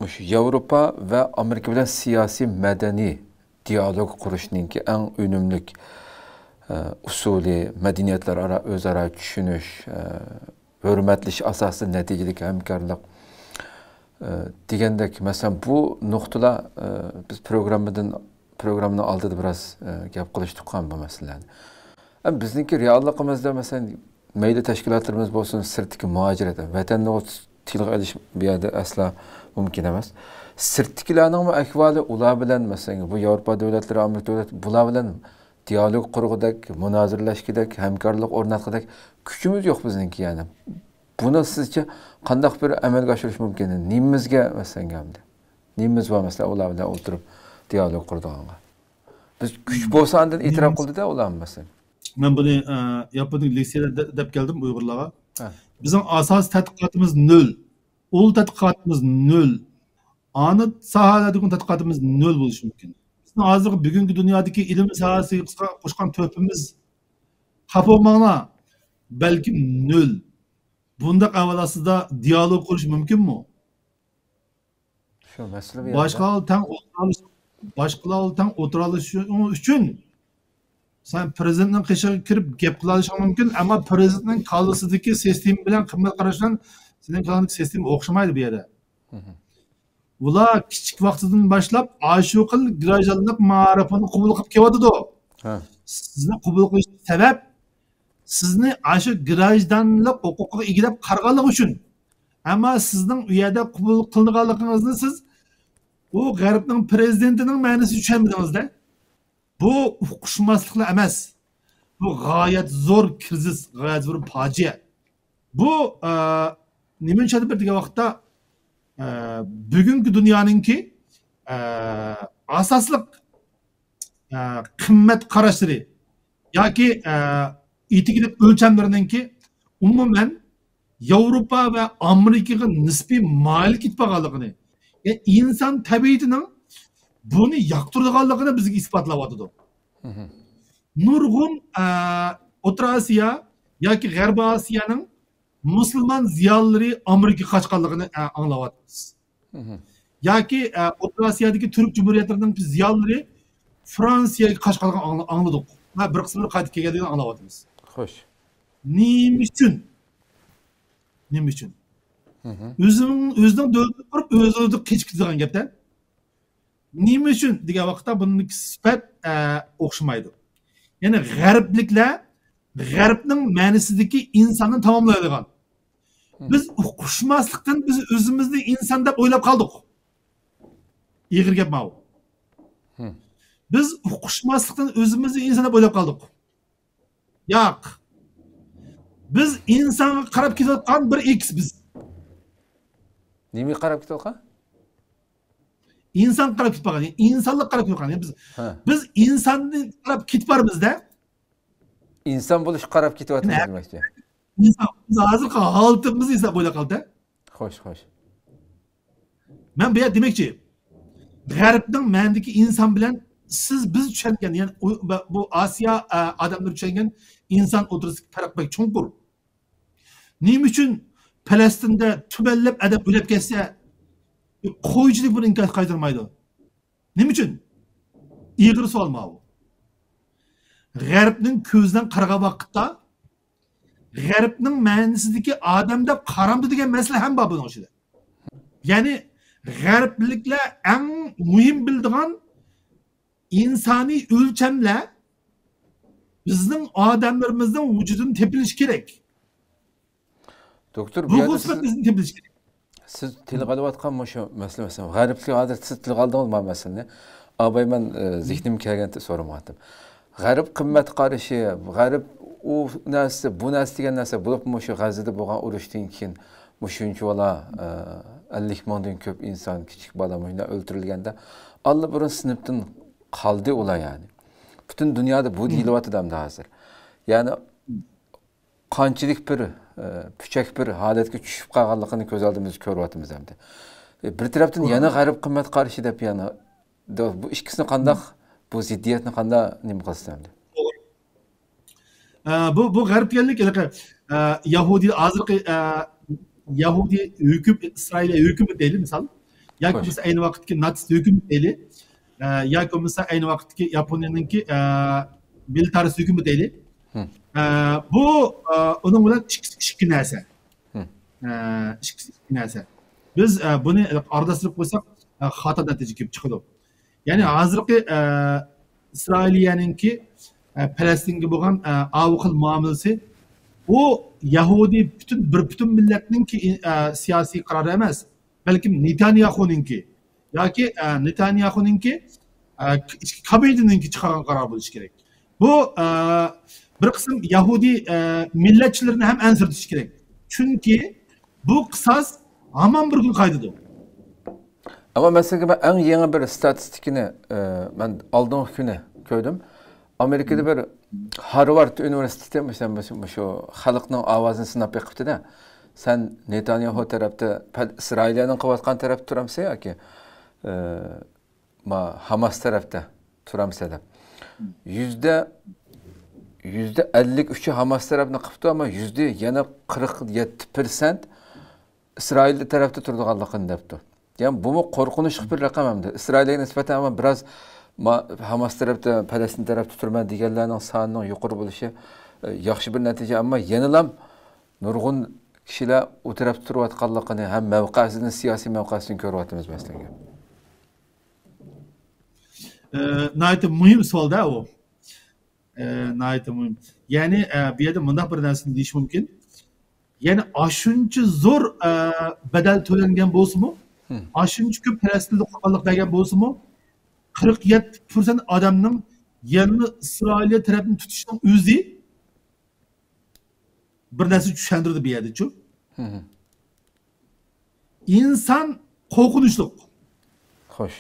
Şu Avrupa ve Amerika bilen siyasi medeni diyalog kuruşninki en önümlük usulü, medeniyetler ara özara düşünüş, hürmetliş asası neticelik hemkarlık degендek mesela bu noktada biz programını aldığı biraz gap kılıştık bu meseleni. Ama bizimki reallıkımızda mesela meyde teşkilatlarımız olsun sırtdaki muhacirete, vatanda o tilga ediş bir yerde asla mümkün emas. Sırtdakilarning ahvoli ular bilan mesela bu Avrupa devletleri, Amerika devletleri bular bilan diyalog qurg'udak, munoziralashgidek, hamkorlik o'rnatgidek kuchimiz yo'q bizniki yani. Buni sizce qanday bir amalga oshirish mumkin? Nimamizga mesela nimamiz bor mesela ular bilan o'tirib diyalog qurdiganga. Biz kuch bo'lsa andan e'tirof qildi-da ular mesela. Ben bunu yapmadım lisede dep geldim Uygurlara. Bizim asas tədqiqatımız nol. Ol tədqiqatımız nol. Anı sahaladaki tədqiqatımız nol buluş mümkün. Bizim hazırki bugünkü dünyadaki ilim sahası koşkan töpümüz hap olmağına belki nol. Bunda avalasında diyalog kuruş mümkün mü? Şu mesele bir başkalarla oturalış için sen prezidentin kışa kirip gap kılalışın mümkün ama prezidentin kalısıdaki sistemi bilen kıymet karışan senin kalandık sistemi okşamaydı bir yere. Ula küçük vaxtıdan başlap aşı kıl grajalınık marifini kubul kılıp kevadı o. Sizni kubul kılıç sebep sizni aşı grajdanlık hukuku ilgilep kargalık için. Ama sizin üyede kubul kılınıqalıqınızını siz bu garipnin prezidentinin mənisi düşenmediniz. Bu uquşmaslıqla emas. Bu gayet zor kriz, gayet zor facia. Bu nemin şadı bir dige vaqtda bugünkü dünyanınki asaslık kıymet qarashları yoki etiklik ölçemlerininki umumen Avrupa ve Amerika'ya nispi malik etpağalıqını insan tabiatının bunu yaktırdıqanlığını bizga isbotlayotidu. Nurg'un O'rta Osiyo yoki G'arbiy Osiyoning musulmon ziyolilari Amerikaga qochganligini anglayapmiz. Yoki O'rta Osiyodagi Turk Cumhuriyatlarining ziyolilari Fransiyaga qochganligini angladik. Bir qismini qaytib kelganligini anglayapmiz. Xo'sh. Nima uchun? Nima uchun? O'zining davlatini qurib, o'zini kechib ketgan gapda. Nima uchun degan vaqtda bunning sifat o'xshamaydi. Yani g'arbning ma'nosidagi insonni tamomlaydigan. Biz uqishmaslikdan biz o'zimizni inson deb o'ylab qoldik. Ig'ir gap bu. Biz uqishmaslikdan o'zimizni inson deb o'ylab qoldik. Yo'q. Biz insonga qarab ketayotgan bir X biz. Nima qarab ketayotgan? İnsan qarab ketib qolgan, insonlik qarab ketib qolgan. Biz insonni qarab ketib bormizda. İnson bo'lish qarab ketyapmiz demakchi. İnson biz hozirgi holatimiz esa bo'la qoldi. Xo'sh. Men bu yer demakchi, g'arbning ma'nodagi inson bilan siz biz tushungan, ya'ni bu Osiyo odamlar tushungan inson o'rtasidagi farq bek cho'nqur. Nima uchun Falastinda tuballab adam o'lib ketsa qo'ychilik buni inkor qaytarmaydi. Nima uchun? Ig'ir savol bu. G'arbning ko'zdan qaragan vaqtda g'arbning ma'nosidagi odam deb qaramdi degan masala ham bor buning ichida. Ya'ni g'arbliklar eng muhim bildigan insoniy o'lchamlar bizning odamlarimizning vujudini tepilishi kerak. Doktor bu nisbat bizni tepilishi kerak. Siz tilga olayotgan shu masala mesela g'arblik hozir siz tilga oldingiz masalani. Abay men zihnim kelganda so'ramoqdim. G'arb qimmat qarashi, g'arb u narsa, bu narsa degan narsa bo'lib shu G'azada bo'lgan urushdan keyin shuncha bola 50 mingdan ko'p inson, kichik bola bundan o'ldirilganda allburun sinfdan qoldi ular yani. Butun dunyoda bu deyilyapti hamda hozir. Yani qanchalik bir puchak bir holatga tushib qolganligini ko'z oldimizda ko'ryapmiz hamda. Bir tarafdan yana g'arb qimmat qarashi deb yana bu ikkisini qanday bu ziddiyatni qanday nima qilsam bu g'arbganlik Yahudi hozirgi Yahudi hüküm İsrail'e hüküm değil misal. yoki Xo'sh. bo'lmasa ayni vaqtdagi natsist hukumat deylik, yoki bo'lmasa ayni vaqtdagi Yaponiyaningki militarist hukumat deylik. Bu uning bilan ikki narsa. Ikki narsa. Biz buni aralashtirib qo'ysak xato natija kelib chiqadi. Ya'ni hozirgi Isroiliyaninki Falastinga bo'lgan avqil muomalasi u Yahudi bütün millatninki siyosiy qarori emas, balkim Netanyahuninki yoki Netanyahuninki kabinetininki chiqargan qaror bo'lishi kerak. Bu bir qism Yahudi millatchilarni ham ansirtish kerak. Chunki bu qisos hamon bir kun qaytadi. Ama mesela ben en yeni bir statistikini ben aldığım günü gördüm. Amerika'da bir Harvard Üniversitesi mesela şu halkın avazını sınap yapıptı da sen Netanyahu tarafta İsrail'in kıvatkan tarafta turamsa ya ki Hamas tarafta turamsa da %53'ü Hamas tarafına kıptı ama yana 47% İsrail tarafta turduğanlıqını depti. Yani bu mu korkunç bir rakam hem de. İsrail'e nispeten ama biraz Hamas tarafta, Palestin tarafta turma diğerlerinin sahanının yukarı buluşu yaxşı bir netice ama yenilam nurgun kişiler o tarafta turvatqanlıqını hem mevqasının siyasi mevqasını görüvatımız mesela. Nayet mühim sual da o. Nayet mühim. Yani bir yerde mundaq bir narsani deyish mumkin. Yani aşınca zor bedel tölengen bolsa mu? Aşınca köp Falastinlik qurbanlık bergen bolsa mu? 47% adamның yanını İsrail'e tarafını tutuşunun özü bir narsa tushundirdi bu yerda-chu. İnsan qo'rqinchli. Xo'sh.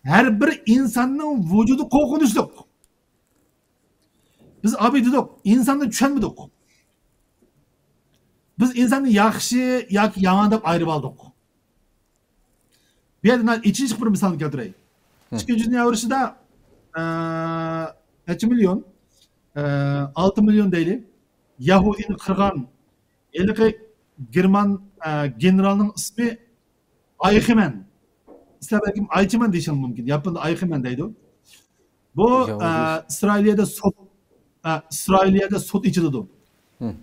Har bir insonning vujudi qo'rqinchli. Biz abididik, insonni tushunmadik. Biz insonni yaxshi yoki yomon deb ayirib oldik. Bu yerda ikkinchi bir misolni keltiray. Ikkinchi dunyo urushida necha million? 6 million deylik. Yahudini qirgan eliqi German generalning ismi Eichmann. Sizlar balkim Eichmann deyishim mumkin. Yaponda Eichmann deydi. Bu İsrailiyada sud ichiladi.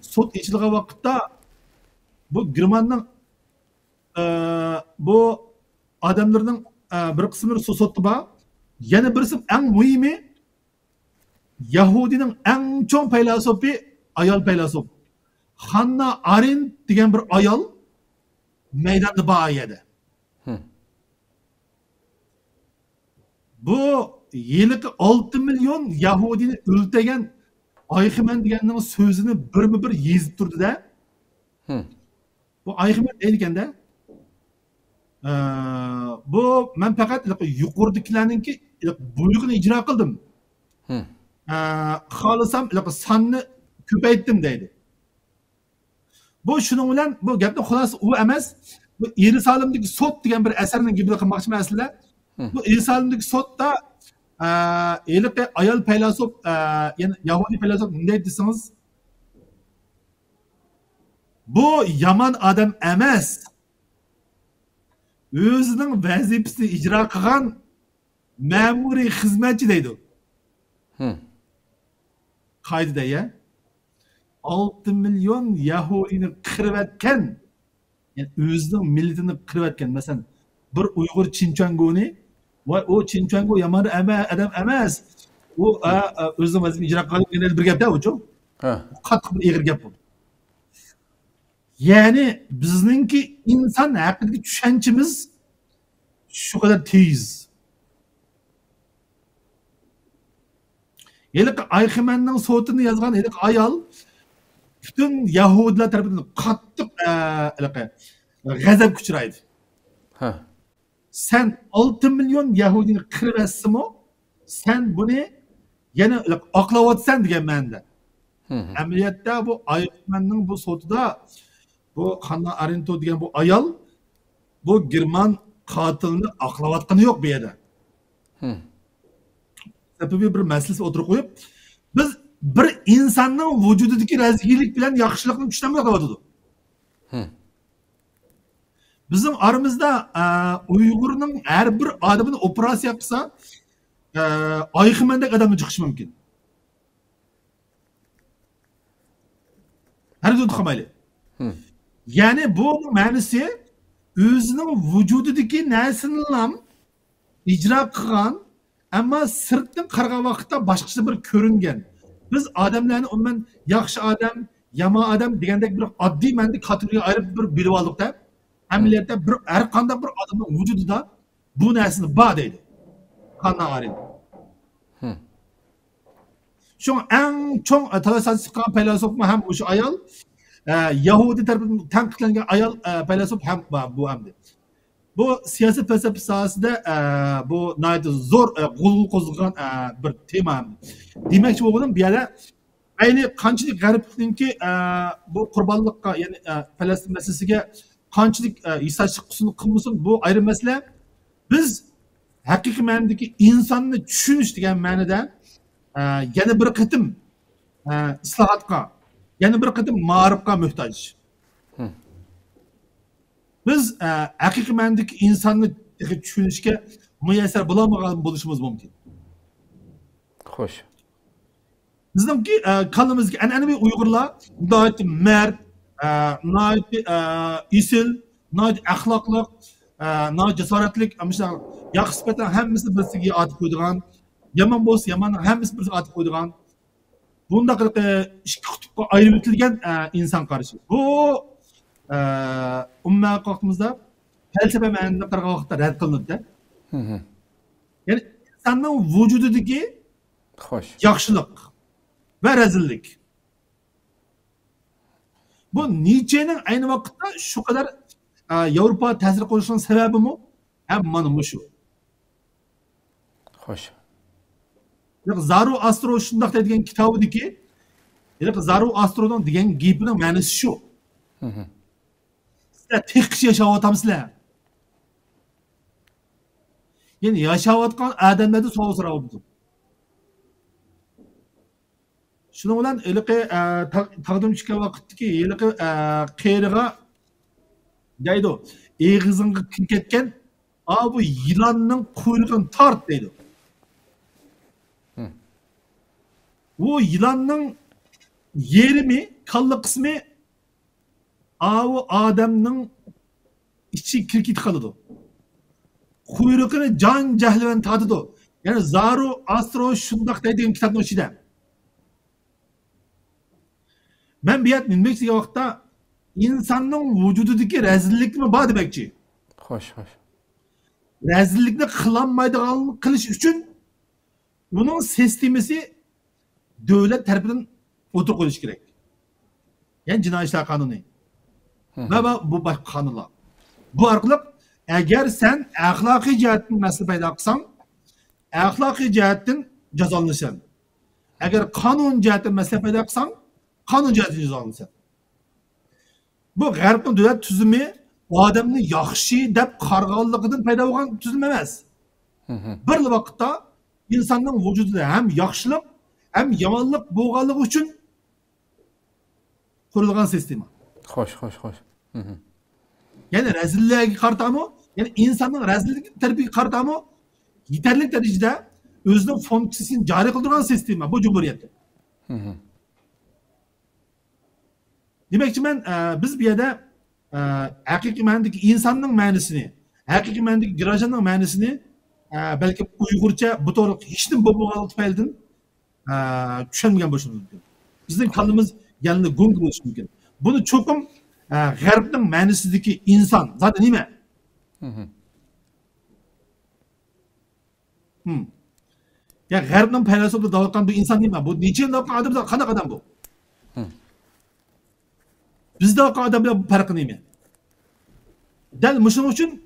Sud ichilgan vaqtda bu Germanning bu adamlarning bir qismini sotdi ba, yana birisi eng muhimi Yahudining eng cho'ng faylasufi ayol faylasuf. Hannah Arendt degan bir ayol maydonda bor edi. Bu yiliqi 6 milyon Yahudini o'ldirgan Eichmann deganning so'zini birma-bir yezib turdi-da. Bu Eichmann deyilganda bu men faqat yuqoridagilarninki buyrug'ini ijro qildim. Xohlasam sonni ko'paytdim deydi. Bu shuning bilan bu gapning xulosasi u emas. Bu Yerusalimdagi sot degan bir asarning gapini qilmoqchiman aslida. Bu Yerusalimdagi sotda eliqi ayol faylasuf, ya'ni Yahudi faylasuf nima desangiz, bu yomon odam emas. O'zining vazifasini ijro qilgan ma'muriy xizmatchi deydi. Qaydada ya 6 milyon Yahudini qirib yani o'zining millatini qirib masalan bir Uyg'ur Chinchangoni va o Chinchango yomon adam emas. U o'zining vazifasini ijro qilgan bir gapda o'chu. Qattiq bir eg'ir gap bu. Yani bizningki inson haqidagi tushunchamiz shu qadar tez. Eliqi Eichmannning so'tini yozgan eliqi ayol bütün Yahudilar tarafidan qattiq g'azab kuchiraydi. Sen 6 milyon Yahudini qiribasmi? Sen buni yana oqlayotsan degan ma'noda. Amaliyotda bu Eichmannning bu so'tida bu Hannah Arendt degan bu ayol bu German qatilni oqlayotgani yo'q bu yerda. Sebebi bir masalasi o'tirib qo'yib, biz bir insonning vujudidagi raziylik bilan yaxshilikni tushunmayotgandik. Bizim aramızda Uygur'un her bir adamını operasyon yapsa ayıkımendeki adamı çıkışı mümkün. Her gün tıkamaylı. Yani bu ma'nosi o'zining vujudidagi narsani ham ijro qilgan, ammo sirtdan qaragan vaqtda boshqacha bir ko'ringan. Biz odamlarni umuman yaxshi odam, yomon odam degandek bir oddiy ma'noda kategoriyaga ayirib bir bilib oldikda, amaliyotda bir har qanday bir odamning vujudida bu narsani bor deydi. Qandan qaraydi. Shu eng cho'ng tavassut qilgan filosof ham o'sha ayol Yahudi tarafından tanqidlangan ayol filosof ham bu hamdi. Bu siyoset falsafa sohasida bu zo'r g'ulg'ul qo'zg'agan bir tema hamdi. Demakchi bo'lganim bu yerda ayni qanchalik g'arbningki bu qurbonlikqa, ya'ni Falastin masalasiga qanchalik yasashlik qilmasin bu ayrim masala. Biz haqiqiy ma'nodagi insonni tushunish degan ma'noda yana bir qitim islohotga, yana bir qitim ma'rifga muhtoj. Biz haqiqiy ma'nodagi insonni tushunishga muyassar bo'lolmagan bo'lishimiz mumkin. Xo'sh. Bizningki kallamizga an'anaviy Uyg'urlar nihoyat mard, nihoyat isil, nihoyat axloqli, nihoyat jasoratli, ammo yaxshi sifatlar hammasini birsiga otib qo'ydigan, yomon bo'lsa yomonni hammasini birsiga otib qo'ydigan. Bunda ikki qutbga ayirib o'tilgan inson qarashi. Bu umma qoqimizda falsafa ma'nosida qaragan vaqtda rad qilinadi. Ya'ni insonning vujudidagi xo'sh, yaxshilik va razillik. Bu Nietzschening ayni vaqtda shu qadar Yevropa ta'sir qilishining sababimi ham mana shu. xo'sh. Zaru Astro shundoq degan kitobidagi, Zaru Astroning degan gapining ma'nosi shu. Sizlar teqish yashayotibsizlar. Ya'ni yashayotgan odamlarni savol so'rayapti. Shuning bilan iliqi taqdim chiqqan vaqtdagi iliqi qiyriga deydi, eg'izingga ketgan bu yilonning quyrug'ini tort deydi. Bu yılanın yerimi, kalla kısmı o adamın içi kirkit kalıdı. Kuyruğunu can cehliven tadıdı. Yani Zaru Astro şundak dediğim kitabın içinde. Ben bir yat bilmek istediğim vakitte insanın vücududaki rezillik mi bağ demekçi. Hoş, hoş. Rezillikle kılanmaydığı kılış için bunun sistemisi devlet tarafından otur koyuş gerek. Yani Cinayet İşleri Kanunu. Ve bu başka kanunlar. Bu arkalık eğer sen ahlaki cihetten mesele payda kılsan, ahlaki cihetten cezalanırsan. Eğer kanun cihetten mesele payda kılsan, kanun cihetten cezalanırsan. Bu G'arbning devlet tüzümü o adamın yaxşı deb qarğanligidan payda bo'lgan tüzüm emas. Bir vaqtda insonning vujudida ham yaxshilik hem yamanlık boğalık için kurulgan sistema. Hoş, hoş, hoş. Yani rezilliğe kartamı, yani insanın rezillik terbiye kartamı yeterli derecede özünün fonksiyonu cari kıldıran sistema bu cumhuriyette. Demek ki biz bir yerde hakiki manadaki insanın manasını, hakiki manadaki girajanın manasını belki Uygurca bu doğru hiç de boğalık tüfeldin düşünmeyen boşuna mümkün. Bizim kanımız yanında gung boşuna mümkün. Bunu çokum G'arbning ma'nosidagi inson zaten nima? Ya G'arbning falsafasida davlatgan bu inson nima? Bu Nietzschening davlatgan odamlar qanaqa odam bu? Bizda davlatgan odamlar bu farqi nima? Dal shuning uchun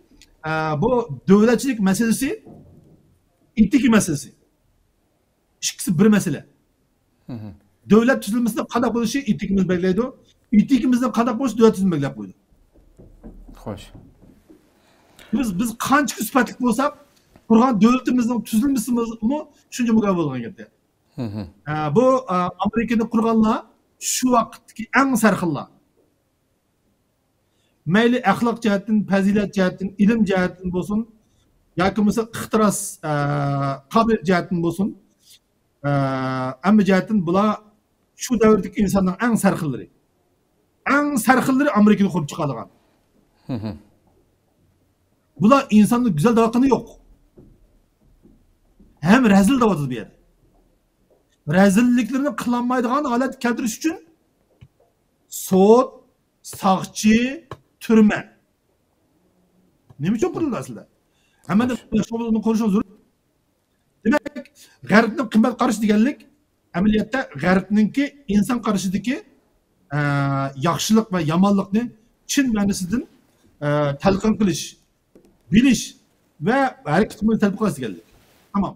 bu davlatchilik masalasi etika masalasi. İkisi bir mesele. Devlet tüzülmesinde qanday bo'lishi etikimiz belgilaydi. Etikimizden qanday bo'lishi devlet tüzümü belgilab qo'ydi. Xo'sh. Biz qancha sifatli bo'lsak, qurgan devletimizning tuzilmasimi shuncha muga bo'lgan gap. Bu Amerikani qurganlar shu vaqtdagi eng sarxillar. mayli axloq jihatdan, fazilat jihatdan, ilm jihatdan bo'lsin, yoki bo'lmasa ixtiros qobiliyat jihatdan bo'lsin, hamma jihatdan bular shu davrdagi insonning eng sarxillari. Eng sarxillari Amerikada qurib chiqadigan. Bular insonni go'zal davaqini yo'q. Hem rezil davadı bir yer. Rezilliklerini kılanmaydıgan halet keltiriş için soğut, sağçı, türme. Ne mi çok kuruldu aslında? Hemen de bunu konuşalım zor. Demek G'arbning qimmat qarashi deganlik amaliyotda G'arbninki inson qarashidagi yaxshilik va yomonlikni chin ma'nosidan talqin qilish, bilish va harakat qilishni talab qilish deganlik. Tamam.